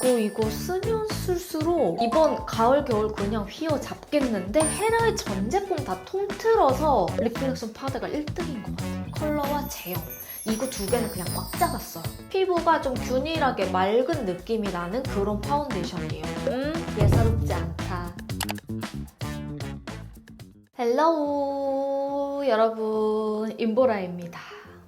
이거 쓰면 쓸수록 이번 가을 겨울 그냥 휘어잡겠는데 헤라의 전 제품 다 통틀어서 리플렉션 파데가 1등인 것 같아요. 컬러와 제형 이거 두 개는 그냥 꽉 잡았어요. 피부가 좀 균일하게 맑은 느낌이 나는 그런 파운데이션이에요. 예사롭지 않다. 헬로우 여러분, 임보라입니다.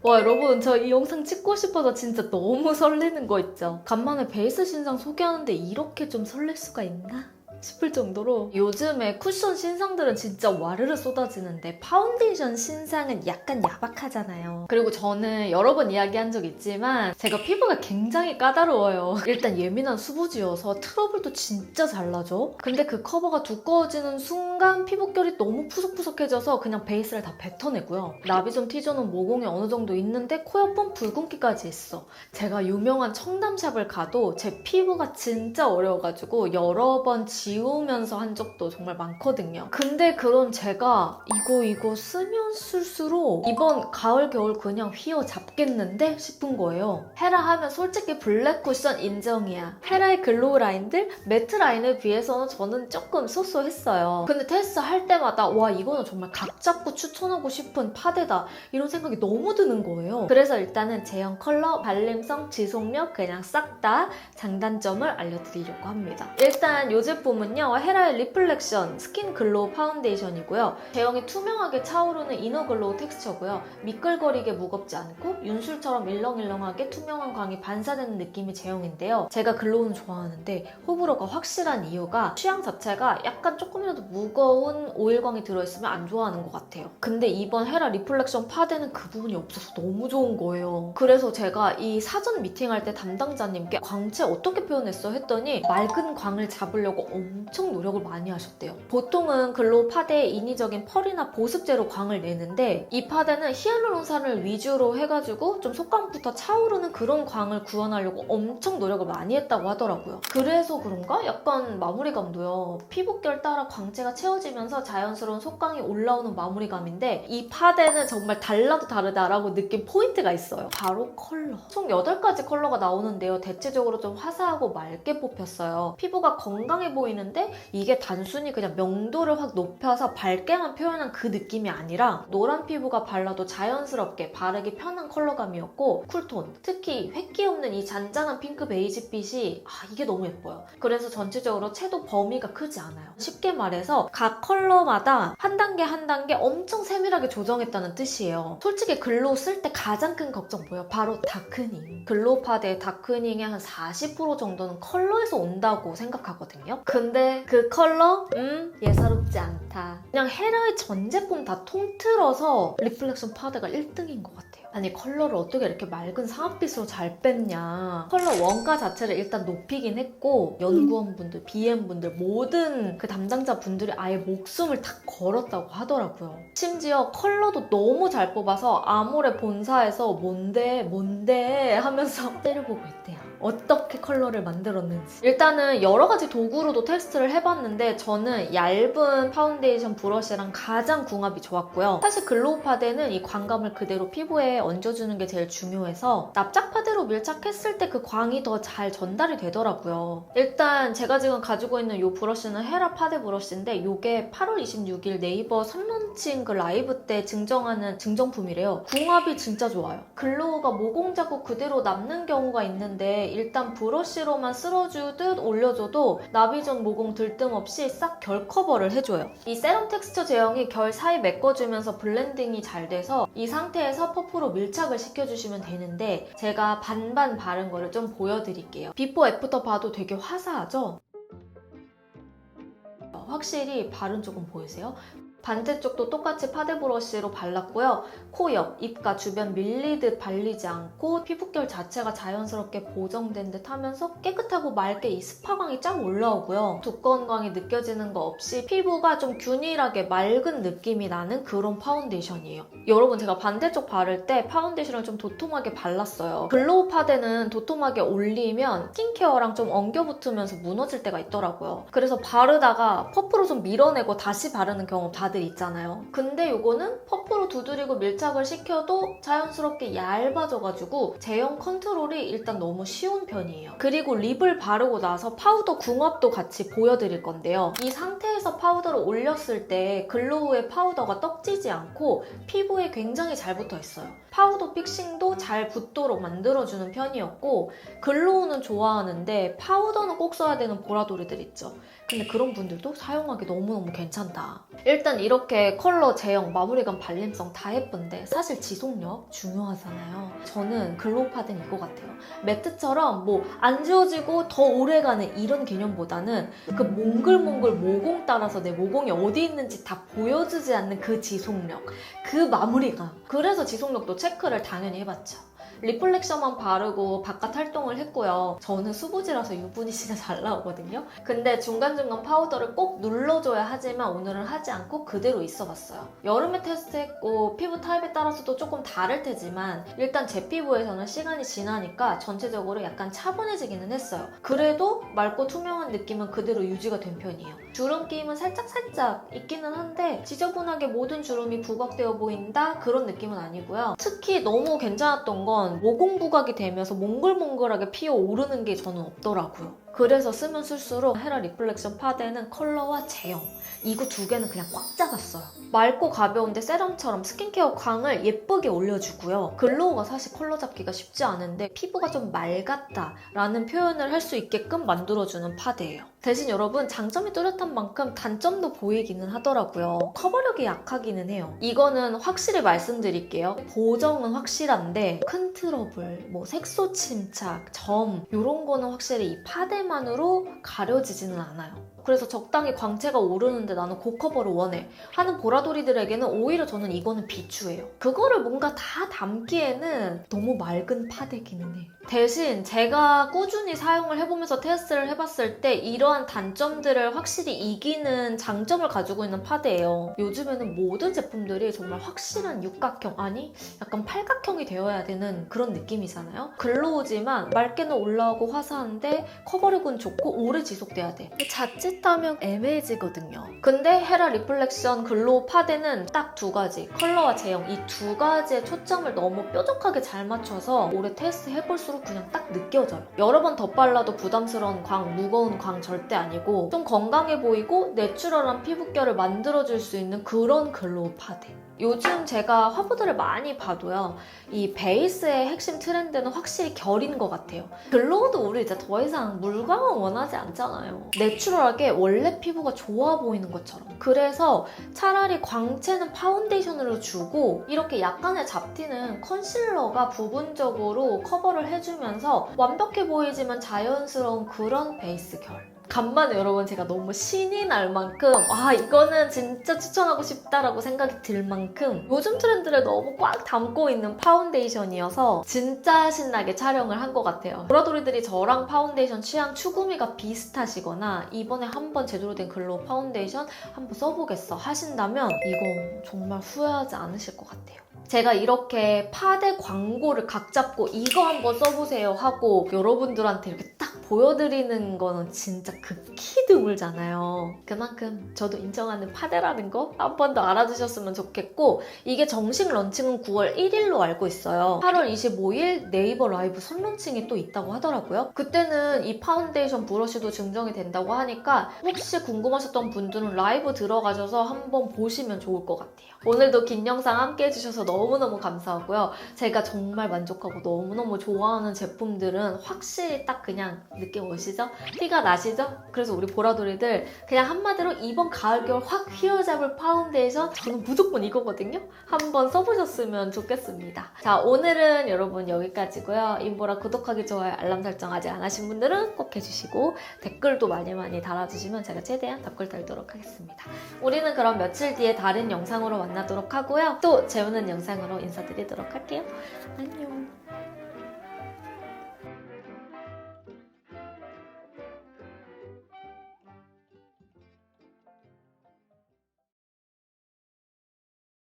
와, 여러분, 저 이 영상 찍고 싶어서 진짜 너무 설레는 거 있죠? 간만에 베이스 신상 소개하는데 이렇게 좀 설렐 수가 있나? 싶을 정도로 요즘에 쿠션 신상들은 진짜 와르르 쏟아지는데 파운데이션 신상은 약간 야박하잖아요. 그리고 저는 여러 번 이야기한 적 있지만 제가 피부가 굉장히 까다로워요. 일단 예민한 수부지여서 트러블도 진짜 잘 나죠? 근데 그 커버가 두꺼워지는 순간 피부결이 너무 푸석푸석해져서 그냥 베이스를 다 뱉어내고요. 나비존 T존은 모공이 어느 정도 있는데 코 옆은 붉은기까지 있어. 제가 유명한 청담샵을 가도 제 피부가 진짜 어려워가지고 여러 번 지우면서 한 적도 정말 많거든요. 근데 그런 제가 이거 쓰면 쓸수록 이번 가을 겨울 그냥 휘어잡겠는데 싶은 거예요. 헤라 하면 솔직히 블랙 쿠션 인정이야. 헤라의 글로우 라인들 매트 라인에 비해서는 저는 조금 소소했어요. 근데 테스트 할 때마다 와, 이거는 정말 각 잡고 추천하고 싶은 파데다 이런 생각이 너무 드는 거예요. 그래서 일단은 제형, 컬러, 발림성, 지속력 그냥 싹 다 장단점을 알려드리려고 합니다. 일단 이 제품은요, 헤라의 리플렉션 스킨 글로우 파운데이션이고요. 제형이 투명하게 차오르는 이너 글로우 텍스처고요. 미끌거리게 무겁지 않고 윤술처럼 일렁일렁하게 투명한 광이 반사되는 느낌의 제형인데요. 제가 글로우는 좋아하는데 호불호가 확실한 이유가 취향 자체가 약간 조금이라도 무거운 오일광이 들어있으면 안 좋아하는 것 같아요. 근데 이번 헤라 리플렉션 파데는 그 부분이 없어서 너무 좋은 거예요. 그래서 제가 이 사전 미팅할 때 담당자님께 광채 어떻게 표현했어? 했더니 맑은 광을 잡으려고 엄청 노력을 많이 하셨대요. 보통은 글로우 파데에 인위적인 펄이나 보습제로 광을 내는데 이 파데는 히알루론산을 위주로 해가지고 좀 속광부터 차오르는 그런 광을 구현하려고 엄청 노력을 많이 했다고 하더라고요. 그래서 그런가? 약간 마무리감도요. 피부결 따라 광채가 채워지면서 자연스러운 속광이 올라오는 마무리감인데 이 파데는 정말 달라도 다르다라고 느낀 포인트가 있어요. 바로 컬러. 총 8가지 컬러가 나오는데요. 대체적으로 좀 화사하고 맑게 뽑혔어요. 피부가 건강해 보이는데 이게 단순히 그냥 명도를 확 높여서 밝게만 표현한 그 느낌이 아니라 노란 피부가 발라도 자연스럽게 바르기 편한 컬러감이었고 쿨톤, 특히 획기 없는 이 잔잔한 핑크 베이지빛이 이게 너무 예뻐요. 그래서 전체적으로 채도 범위가 크지 않아요. 쉽게 말해서 각 컬러마다 한 단계 한 단계 엄청 세밀하게 조정했다는 뜻이에요. 솔직히 글로우 쓸 때 가장 큰 걱정 뭐예요? 바로 다크닝. 글로우 파데의 다크닝의 한 40% 정도는 컬러에서 온다고 생각하거든요. 근데 그 컬러? 예사롭지 않다. 그냥 헤라의 전 제품 다 통틀어서 리플렉션 파데가 1등인 것 같아요. 아니, 컬러를 어떻게 이렇게 맑은 상아빛으로 잘 뺐냐. 컬러 원가 자체를 일단 높이긴 했고 연구원분들, BM분들 모든 그 담당자분들이 아예 목숨을 다 걸었다고 하더라고요. 심지어 컬러도 너무 잘 뽑아서 아모레 본사에서 뭔데 하면서 때려보고 있대요. 어떻게 컬러를 만들었는지. 일단은 여러 가지 도구로도 테스트를 해봤는데 저는 얇은 파운데이션 브러쉬랑 가장 궁합이 좋았고요. 사실 글로우 파데는 이 광감을 그대로 피부에 얹어주는 게 제일 중요해서 납작 파데로 밀착했을 때 그 광이 더 잘 전달이 되더라고요. 일단 제가 지금 가지고 있는 이 브러쉬는 헤라 파데 브러쉬인데 이게 8월 26일 네이버 선론칭 그 라이브 때 증정하는 증정품이래요. 궁합이 진짜 좋아요. 글로우가 모공 자국 그대로 남는 경우가 있는데 일단 브러쉬로만 쓸어주듯 올려줘도 나비존 모공 들뜸 없이 싹 결 커버를 해줘요. 이 세럼 텍스처 제형이 결 사이 메꿔주면서 블렌딩이 잘 돼서 이 상태에서 퍼프로 밀착을 시켜주시면 되는데 제가 반반 바른 거를 좀 보여드릴게요. 비포 애프터 봐도 되게 화사하죠? 확실히 바른 쪽은 보이세요? 반대쪽도 똑같이 파데 브러쉬로 발랐고요. 코 옆, 입가 주변 밀리듯 발리지 않고 피부결 자체가 자연스럽게 보정된 듯 하면서 깨끗하고 맑게 이 스파광이 쫙 올라오고요. 두꺼운 광이 느껴지는 거 없이 피부가 좀 균일하게 맑은 느낌이 나는 그런 파운데이션이에요. 여러분, 제가 반대쪽 바를 때 파운데이션을 좀 도톰하게 발랐어요. 글로우 파데는 도톰하게 올리면 스킨케어랑 좀 엉겨붙으면서 무너질 때가 있더라고요. 그래서 바르다가 퍼프로 좀 밀어내고 다시 바르는 경우 다들 모양들 있잖아요. 근데 이거는 퍼프로 두드리고 밀착을 시켜도 자연스럽게 얇아져가지고 제형 컨트롤이 일단 너무 쉬운 편이에요. 그리고 립을 바르고 나서 파우더 궁합도 같이 보여드릴 건데요. 이 상태에서 파우더를 올렸을 때 글로우의 파우더가 떡지지 않고 피부에 굉장히 잘 붙어 있어요. 파우더 픽싱도 잘 붙도록 만들어주는 편이었고, 글로우는 좋아하는데 파우더는 꼭 써야 되는 보라돌이들 있죠. 근데 그런 분들도 사용하기 너무너무 괜찮다. 일단 이렇게 컬러, 제형, 마무리감, 발림성 다 예쁜데 사실 지속력 중요하잖아요. 저는 글로우 파데는 이거 같아요. 매트처럼 뭐 안 지워지고 더 오래가는 이런 개념보다는 그 몽글몽글 모공 따라서 내 모공이 어디 있는지 다 보여주지 않는 그 지속력, 그 마무리감. 그래서 지속력도 체크를 당연히 해봤죠. 리플렉션만 바르고 바깥 활동을 했고요. 저는 수부지라서 유분이 진짜 잘 나오거든요. 근데 중간중간 파우더를 꼭 눌러줘야 하지만 오늘은 하지 않고 그대로 있어봤어요. 여름에 테스트했고 피부 타입에 따라서도 조금 다를 테지만 일단 제 피부에서는 시간이 지나니까 전체적으로 약간 차분해지기는 했어요. 그래도 맑고 투명한 느낌은 그대로 유지가 된 편이에요. 주름 끼임은 살짝 있기는 한데 지저분하게 모든 주름이 부각되어 보인다? 그런 느낌은 아니고요. 특히 너무 괜찮았던 건 모공 부각이 되면서 몽글몽글하게 피어오르는 게 저는 없더라고요. 그래서 쓰면 쓸수록 헤라 리플렉션 파데는 컬러와 제형 이거 두 개는 그냥 꽉 잡았어요. 맑고 가벼운데 세럼처럼 스킨케어 광을 예쁘게 올려주고요. 글로우가 사실 컬러 잡기가 쉽지 않은데 피부가 좀 맑았다 라는 표현을 할 수 있게끔 만들어주는 파데예요. 대신 여러분 장점이 뚜렷한 만큼 단점도 보이기는 하더라고요. 커버력이 약하기는 해요. 이거는 확실히 말씀드릴게요. 보정은 확실한데 큰 트러블, 뭐 색소 침착, 점 이런 거는 확실히 이 파데만으로 가려지지는 않아요. 그래서 적당히 광채가 오르는데 나는 고커버를 원해 하는 보라돌이들에게는 오히려 저는 이거는 비추해요. 그거를 뭔가 다 담기에는 너무 맑은 파데기는 해. 대신 제가 꾸준히 사용을 해보면서 테스트를 해봤을 때 이러한 단점들을 확실히 이기는 장점을 가지고 있는 파데예요. 요즘에는 모든 제품들이 정말 확실한 육각형, 아니 약간 팔각형이 되어야 되는 그런 느낌이잖아요. 글로우지만 맑게는 올라오고 화사한데 커버력은 좋고 오래 지속돼야 돼. 자칫하면 애매해지거든요. 근데 헤라 리플렉션 글로우 파데는 딱 두 가지, 컬러와 제형 이 두 가지의 초점을 너무 뾰족하게 잘 맞춰서 오래 테스트 해볼수록 그냥 딱 느껴져요. 여러 번 덧발라도 부담스러운 광, 무거운 광 절대 아니고 좀 건강해 보이고 내추럴한 피부결을 만들어줄 수 있는 그런 글로우 파데. 요즘 제가 화보들을 많이 봐도요. 이 베이스의 핵심 트렌드는 확실히 결인 것 같아요. 글로우도 우리 이제 더 이상 물광은 원하지 않잖아요. 내추럴하게 원래 피부가 좋아 보이는 것처럼. 그래서 차라리 광채는 파운데이션으로 주고 이렇게 약간의 잡티는 컨실러가 부분적으로 커버를 해주면서 완벽해 보이지만 자연스러운 그런 베이스 결. 간만에 여러분 제가 너무 신이 날 만큼 이거는 진짜 추천하고 싶다라고 생각이 들 만큼 요즘 트렌드를 너무 꽉 담고 있는 파운데이션이어서 진짜 신나게 촬영을 한 것 같아요. 보라돌이들이 저랑 파운데이션 취향 추구미가 비슷하시거나 이번에 한번 제대로 된 글로우 파운데이션 한번 써보겠어 하신다면 이건 정말 후회하지 않으실 것 같아요. 제가 이렇게 파데 광고를 각 잡고 이거 한번 써보세요 하고 여러분들한테 이렇게 딱 보여드리는 거는 진짜 극히 드물잖아요. 그만큼 저도 인정하는 파데라는 거 한 번 더 알아주셨으면 좋겠고 이게 정식 런칭은 9월 1일로 알고 있어요. 8월 25일 네이버 라이브 선런칭이 또 있다고 하더라고요. 그때는 이 파운데이션 브러쉬도 증정이 된다고 하니까 혹시 궁금하셨던 분들은 라이브 들어가셔서 한번 보시면 좋을 것 같아요. 오늘도 긴 영상 함께 해주셔서 너무너무 감사하고요. 제가 정말 만족하고 너무너무 좋아하는 제품들은 확실히 딱 그냥 느낌 오시죠? 티가 나시죠? 그래서 우리 보라돌이들 그냥 한마디로 이번 가을 겨울 확 휘어잡을 파운데이션 저는 무조건 이거거든요? 한번 써보셨으면 좋겠습니다. 자, 오늘은 여러분 여기까지고요. 인보라 구독하기, 좋아요, 알람 설정 아직 안 하신 분들은 꼭 해주시고 댓글도 많이 달아주시면 제가 최대한 댓글 달도록 하겠습니다. 우리는 그럼 며칠 뒤에 다른 영상으로 만나도록 하고요. 또 재우는 영상으로 인사드리도록 할게요. 안녕.